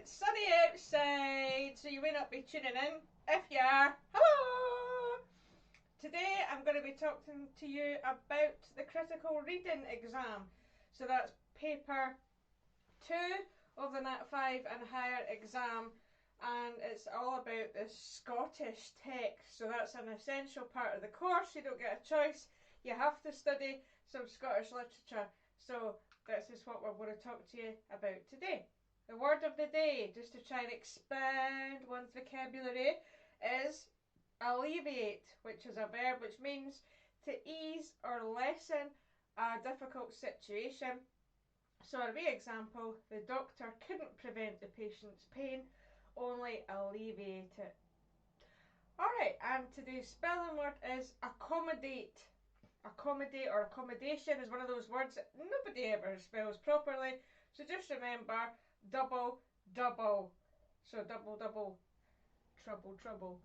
It's sunny outside, so you may not be tuning in. If you are, hello! Today I'm going to be talking to you about the critical reading exam. So that's paper 2 of the Nat 5 and higher exam, and it's all about the Scottish text. So that's an essential part of the course. You don't get a choice. You have to study some Scottish literature. So this is what we're going to talk to you about today. The word of the day, just to try and expand one's vocabulary, is alleviate, which is a verb which means to ease or lessen a difficult situation. So a wee example, the doctor couldn't prevent the patient's pain, only alleviate it. Alright, and today's spelling word is accommodate. Accommodate or accommodation is one of those words that nobody ever spells properly, so just remember double, double. So double, double, trouble, trouble.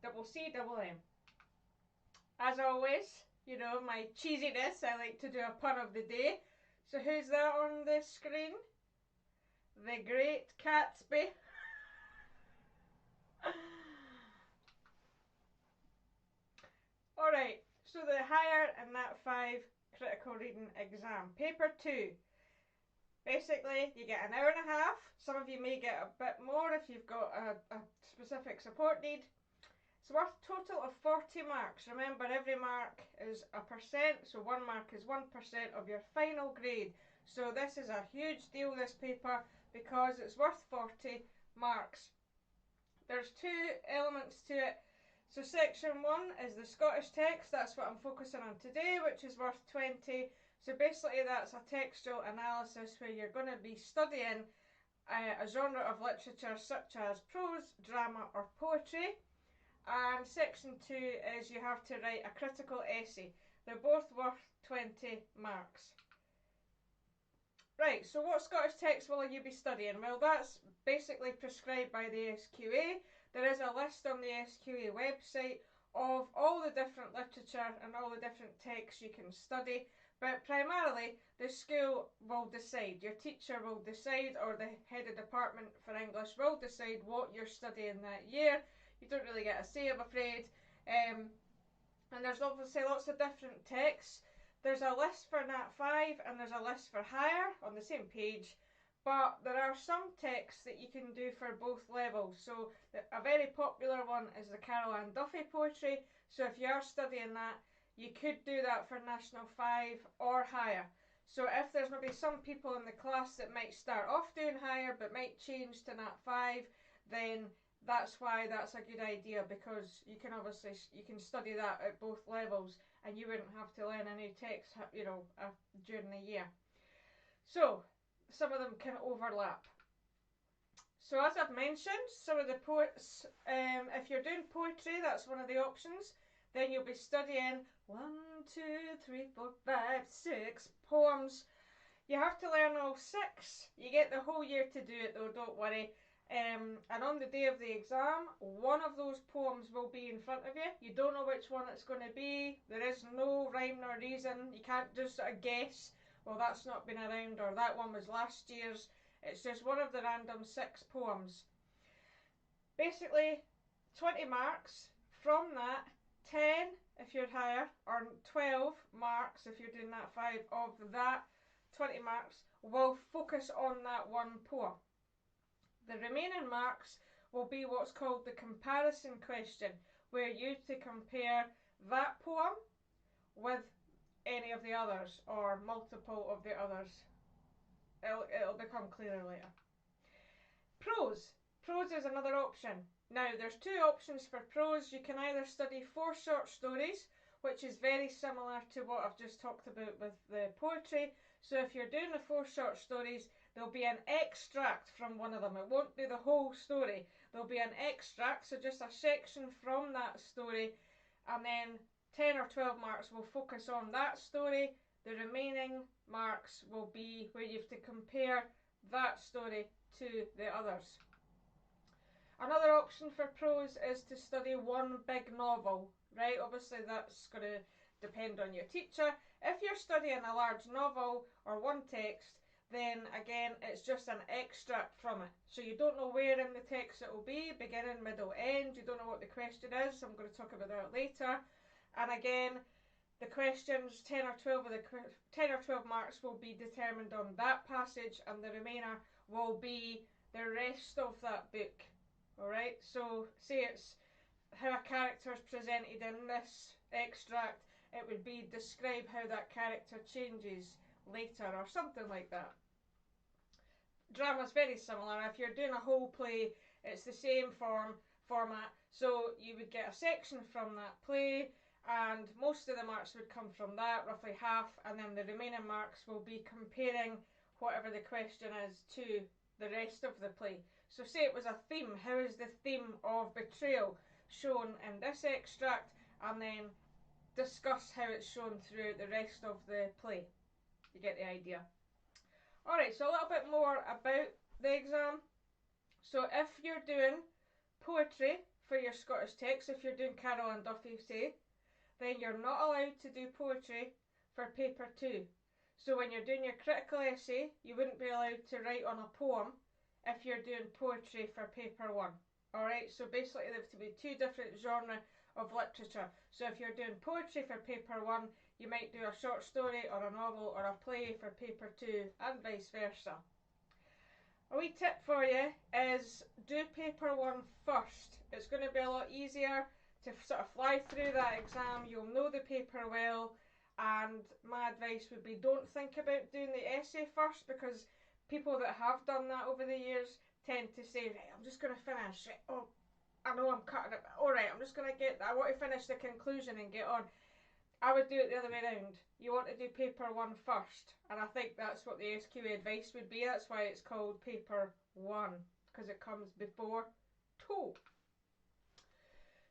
Double C, double M. As always, you know, my cheesiness, I like to do a pun of the day. So who's that on the screen? The Great Gatsby. Alright, so the higher and Nat 5 critical reading exam. Paper 2. Basically, you get an hour and a half. Some of you may get a bit more if you've got a specific support need. It's worth a total of 40 marks. Remember, every mark is a percent, so 1 mark is 1% of your final grade. So this is a huge deal, this paper, because it's worth 40 marks. There's 2 elements to it. So section 1 is the Scottish text. That's what I'm focusing on today, which is worth 20. So basically that's a textual analysis where you're going to be studying a genre of literature such as prose, drama or poetry. And section 2 is you have to write a critical essay. They're both worth 20 marks. Right, so what Scottish text will you be studying? Well, that's basically prescribed by the SQA. There is a list on the SQA website of all the different literature and all the different texts you can study. But primarily, the school will decide. Your teacher will decide, or the head of department for English will decide what you're studying that year. You don't really get a say, I'm afraid. And there's obviously lots of different texts. There's a list for Nat 5 and there's a list for higher on the same page. But there are some texts that you can do for both levels. So a very popular one is the Carol Ann Duffy poetry. So if you are studying that, you could do that for National 5 or higher. So if there's maybe some people in the class that might start off doing higher but might change to Nat 5, then that's why that's a good idea, because you can obviously study that at both levels and you wouldn't have to learn a new text, you know, during the year. So some of them can overlap. So as I've mentioned, some of the poets, if you're doing poetry, that's one of the options. Then you'll be studying 1, 2, 3, 4, 5, 6 poems. You have to learn all 6. You get the whole year to do it though, don't worry. And on the day of the exam, one of those poems will be in front of you. You don't know which one it's going to be. There is no rhyme nor reason. You can't just sort of guess, well, that's not been around, or that one was last year's. It's just one of the random 6 poems. Basically, 20 marks. From that, 10 if you're higher, or 12 marks if you're doing that 5 of that 20 marks will focus on that one poem. The remaining marks will be what's called the comparison question, where you to compare that poem with any of the others or multiple of the others. It'll become clearer later. Prose. Prose is another option. Now there's 2 options for prose. You can either study 4 short stories, which is very similar to what I've just talked about with the poetry. So if you're doing the 4 short stories, there'll be an extract from one of them. It won't be the whole story. There'll be an extract, so just a section from that story, and then 10 or 12 marks will focus on that story. The remaining marks will be where you have to compare that story to the others. Another option for prose is to study one big novel, right? Obviously that's going to depend on your teacher. If you're studying a large novel or one text, then again it's just an extract from it. So you don't know where in the text it will be, beginning, middle, end. You don't know what the question is. I'm going to talk about that later. And again, the questions, 10 or 12 of the 10 or 12 marks will be determined on that passage, and the remainder will be the rest of that book. Alright, so say it's how a character is presented in this extract, it would be describe how that character changes later or something like that. Drama's very similar. If you're doing a whole play, it's the same format. So you would get a section from that play, and most of the marks would come from that, roughly half, and then the remaining marks will be comparing whatever the question is to the rest of the play. So say it was a theme. How is the theme of betrayal shown in this extract, and then discuss how it's shown throughout the rest of the play. You get the idea. Alright, so a little bit more about the exam. So if you're doing poetry for your Scottish text, if you're doing Carroll and Duffy, say, then you're not allowed to do poetry for paper 2. So when you're doing your critical essay, you wouldn't be allowed to write on a poem if you're doing poetry for paper 1. Alright, so basically there have to be two different genres of literature. So if you're doing poetry for paper 1, you might do a short story or a novel or a play for paper 2, and vice versa. A wee tip for you is do paper 1 first. It's going to be a lot easier to sort of fly through that exam. You'll know the paper well, and my advice would be don't think about doing the essay first, because people that have done that over the years tend to say, right, I'm just going to finish it. Oh, I know I'm cutting it. Alright, I'm just going to get that. I want to finish the conclusion and get on. I would do it the other way around. You want to do paper 1 first. And I think that's what the SQA advice would be. That's why it's called paper 1. Because it comes before 2.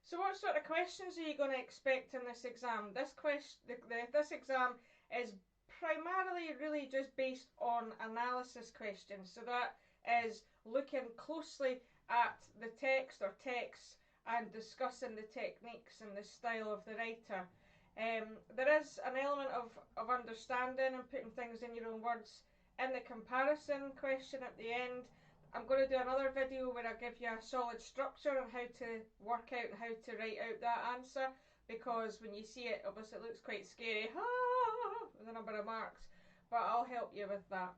So what sort of questions are you going to expect in this exam? This exam is primarily really just based on analysis questions. So that is looking closely at the text or texts and discussing the techniques and the style of the writer. There is an element of understanding and putting things in your own words in the comparison question at the end. I'm going to do another video where I give you a solid structure on how to work out and how to write out that answer, because when you see it, obviously it looks quite scary, with a number of marks, but I'll help you with that.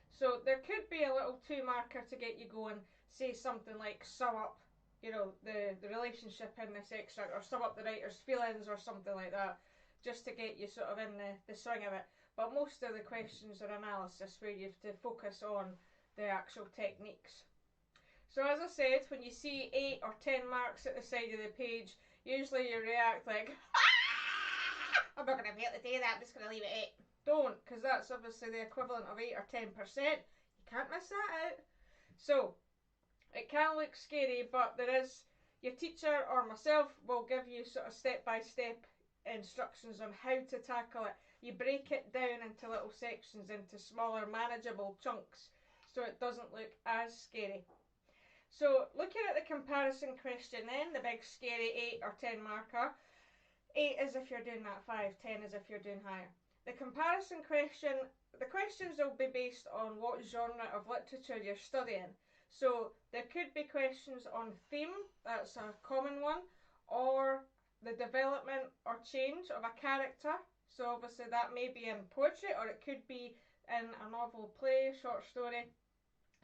So there could be a little 2-marker to get you going. Say something like sum up, the relationship in this extract, or sum up the writer's feelings or something like that, just to get you sort of in the swing of it. But most of the questions are analysis, where you have to focus on the actual techniques. So as I said, when you see 8 or 10 marks at the side of the page, usually you react like, I'm not going to be able to do that, I'm just going to leave it 8. Don't, because that's obviously the equivalent of 8 or 10%. You can't miss that out. So, it can look scary, but there is, your teacher or myself will give you sort of step-by-step instructions on how to tackle it. You break it down into little sections, into smaller, manageable chunks, so it doesn't look as scary. So, looking at the comparison question then, the big scary 8 or 10 marker, 8 is if you're doing that 5, 10 is if you're doing higher. The comparison question, the questions will be based on what genre of literature you're studying. So there could be questions on theme, that's a common one, or the development or change of a character. So obviously that may be in poetry, or it could be in a novel, play, short story.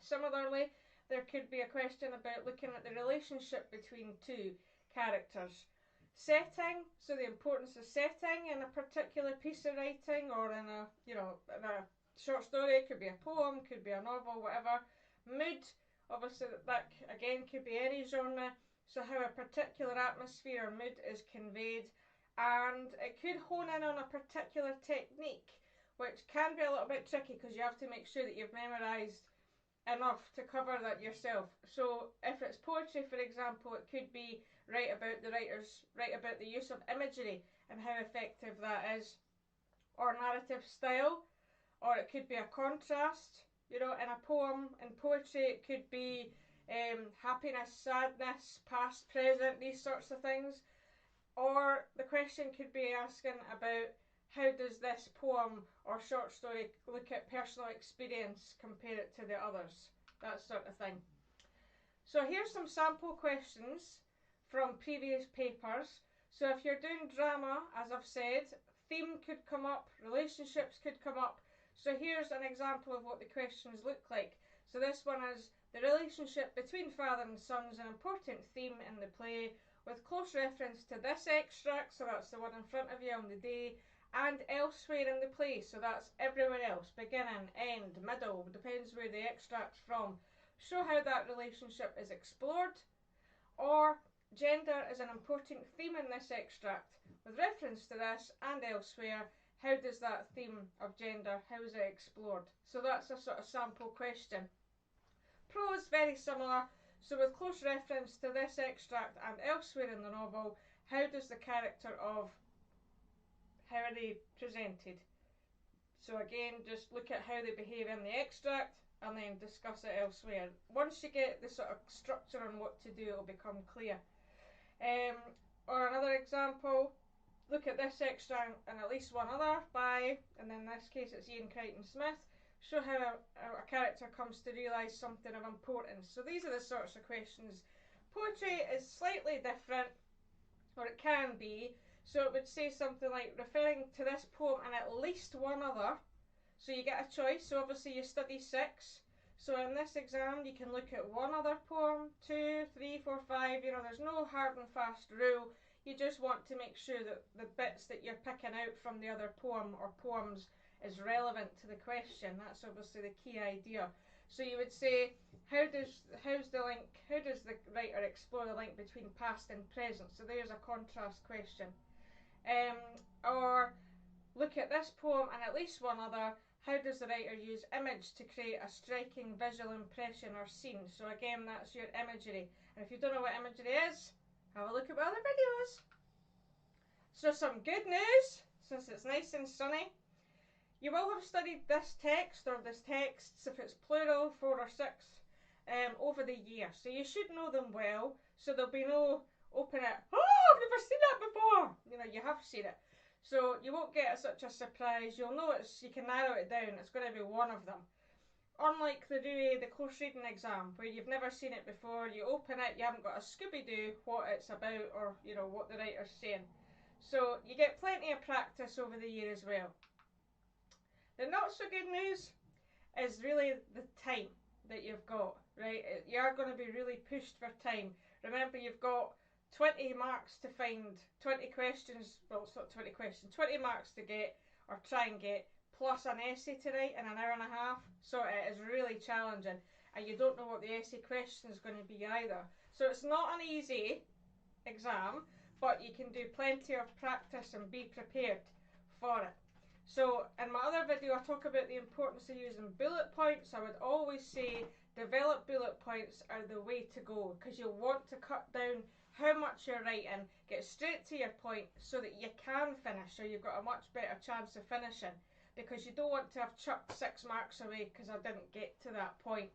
Similarly, there could be a question about looking at the relationship between two characters. Setting, so the importance of setting in a particular piece of writing, or in a short story. It could be a poem, could be a novel, whatever. Mood, obviously that again could be any genre, so how a particular atmosphere or mood is conveyed. And it could hone in on a particular technique, which can be a little bit tricky because you have to make sure that you've memorised enough to cover that yourself. So if it's poetry, for example, it could be write about the use of imagery and how effective that is, or narrative style, or it could be a contrast. In a poem, in poetry, it could be happiness, sadness, past, present, these sorts of things. Or the question could be asking about how does this poem or short story look at personal experience, compare it to the others, that sort of thing. So here's some sample questions from previous papers. So if you're doing drama, as I've said, theme could come up, relationships could come up. So here's an example of what the questions look like. So this one is, the relationship between father and son is an important theme in the play, with close reference to this extract, so that's the one in front of you on the day, and elsewhere in the play, so that's everywhere else, beginning, end, middle, depends where the extract's from. Show how that relationship is explored. Or, gender is an important theme in this extract. With reference to this and elsewhere, how does that theme of gender, how is it explored? So that's a sort of sample question. Prose, very similar. So with close reference to this extract and elsewhere in the novel, how does the character of, how are they presented? So again, just look at how they behave in the extract and then discuss it elsewhere. Once you get the sort of structure on what to do, it'll become clear. Or another example, look at this extract and at least one other by, and in this case it's Ian Crichton Smith. Show how a character comes to realise something of importance. So these are the sorts of questions. Poetry is slightly different, or it can be. So it would say something like referring to this poem and at least one other. So you get a choice. So obviously you study 6. So in this exam you can look at one other poem, 2, 3, 4, 5. You know, there's no hard and fast rule. You just want to make sure that the bits that you're picking out from the other poem or poems is relevant to the question. That's obviously the key idea. So you would say, how does the writer explore the link between past and present? So there's a contrast question. Or look at this poem and at least one other. How does the writer use image to create a striking visual impression or scene? So again, that's your imagery. And if you don't know what imagery is, have a look at my other videos. So some good news, since it's nice and sunny. You will have studied this text or this texts, if it's plural, 4 or 6, over the year. So you should know them well. So there'll be no open it, oh, I've never seen that before. You know, you have seen it. So you won't get such a surprise. You'll know you can narrow it down. It's going to be one of them. Unlike the close reading exam, where you've never seen it before, you open it, you haven't got a Scooby-Doo what it's about or, you know, what the writer's saying. So you get plenty of practice over the year as well. The not so good news is really the time that you've got, right? You are going to be really pushed for time. Remember, you've got 20 marks to find, 20 questions, well, it's not 20 questions, 20 marks to get, or try and get, plus an essay to write in an hour and a half. So it is really challenging, and you don't know what the essay question is going to be either. So it's not an easy exam, but you can do plenty of practice and be prepared for it. So in my other video I talk about the importance of using bullet points. I would always say develop bullet points are the way to go, because you'll want to cut down how much you're writing, get straight to your point so that you can finish, or you've got a much better chance of finishing, because you don't want to have chucked 6 marks away because I didn't get to that point.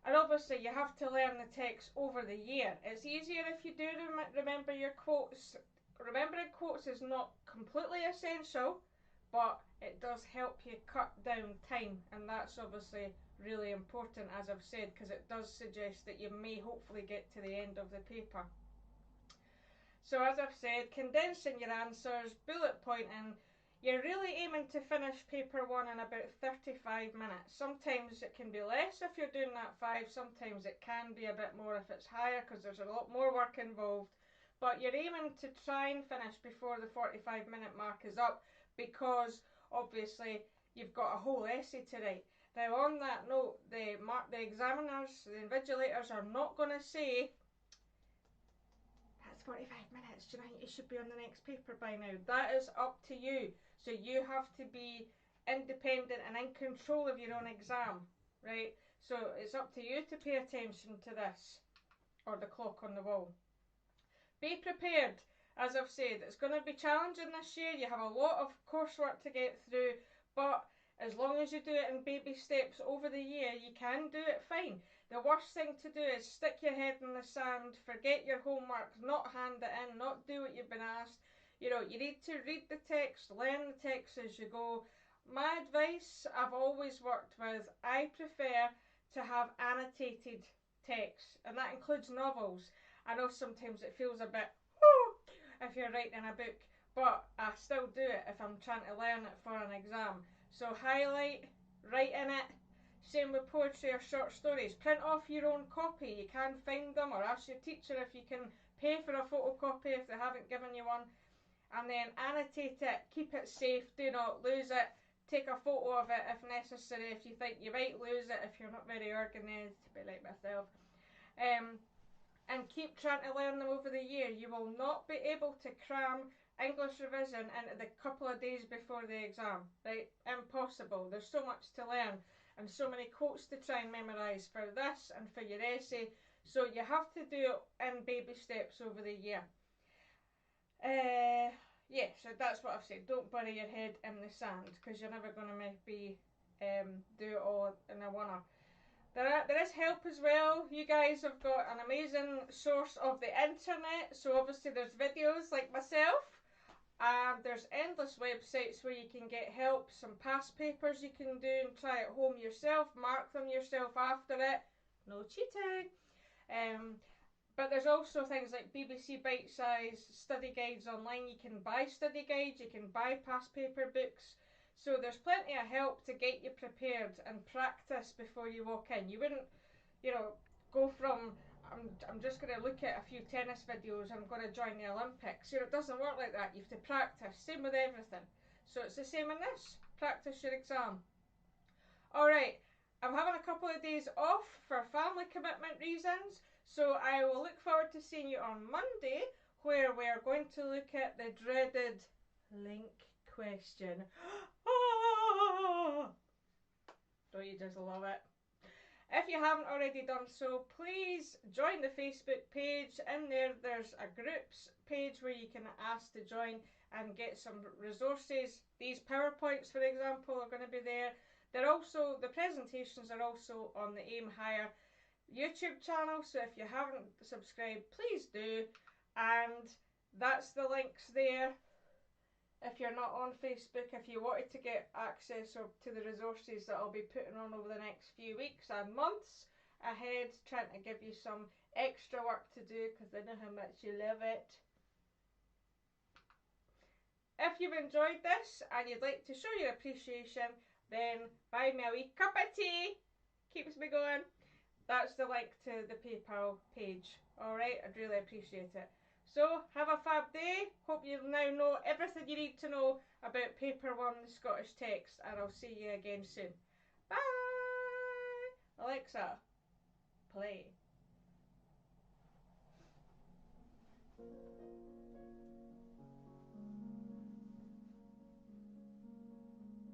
And obviously you have to learn the text over the year. It's easier if you do remember your quotes. Remembering quotes is not completely essential, but it does help you cut down time, and that's obviously really important, as I've said, because it does suggest that you may hopefully get to the end of the paper. So as I've said, condensing your answers, bullet pointing, you're really aiming to finish paper 1 in about 35 minutes. Sometimes it can be less if you're doing that 5, sometimes it can be a bit more if it's higher, because there's a lot more work involved. But you're aiming to try and finish before the 45-minute mark is up, because obviously you've got a whole essay to write. Now on that note, the examiners, the invigilators are not going to say, that's 45 minutes, do you think you should be on the next paper by now? That is up to you. So you have to be independent and in control of your own exam, right? So it's up to you to pay attention to this, or the clock on the wall. Be prepared. As I've said, it's going to be challenging this year. You have a lot of coursework to get through, but as long as you do it in baby steps over the year, you can do it fine. The worst thing to do is stick your head in the sand, forget your homework, not hand it in, not do what you've been asked. You know, you need to read the text, learn the text as you go. My advice, I've always worked with, I prefer to have annotated text, and that includes novels. I know sometimes it feels a bit, whoo, if you're writing a book, but I still do it if I'm trying to learn it for an exam. So highlight, write in it. Same with poetry or short stories. Print off your own copy. You can find them, or ask your teacher if you can pay for a photocopy if they haven't given you one. And then annotate it, keep it safe, do not lose it. Take a photo of it if necessary, if you think you might lose it, if you're not very organised, to be like myself. And keep trying to learn them over the year. You will not be able to cram English revision into the couple of days before the exam, right? Impossible. There's so much to learn and so many quotes to try and memorise for this and for your essay. So you have to do it in baby steps over the year. Yeah, so that's what I've said. Don't bury your head in the sand, because you're never going to maybe do it all in a one-off. There is help as well. You guys have got an amazing source of the internet. So obviously there's videos like myself, and there's endless websites where you can get help. Some past papers you can do and try at home yourself. Mark them yourself after it. No cheating. But there's also things like BBC Bite Size study guides online. You can buy study guides. You can buy past paper books. So there's plenty of help to get you prepared and practice before you walk in. You wouldn't, go from, I'm just going to look at a few tennis videos, I'm going to join the Olympics. It doesn't work like that. You have to practice. Same with everything. So it's the same in this. Practice your exam. Alright, I'm having a couple of days off for family commitment reasons. So I will look forward to seeing you on Monday, where we're going to look at the dreaded link question. Don't you just love it? If you haven't already done so, please join the Facebook page. In there, there's a groups page where you can ask to join and get some resources. These PowerPoints, for example, are going to be there. The presentations are also on the Aim Higher YouTube channel, so if you haven't subscribed, please do. And that's the links there. If you're not on Facebook, if you wanted to get access to the resources that I'll be putting on over the next few weeks and months ahead, trying to give you some extra work to do because I know how much you love it. If you've enjoyed this and you'd like to show your appreciation, then buy me a wee cup of tea. Keeps me going. That's the link to the PayPal page. Alright, I'd really appreciate it. So, have a fab day. Hope you now know everything you need to know about Paper 1 Scottish text, and I'll see you again soon. Bye! Alexa, play.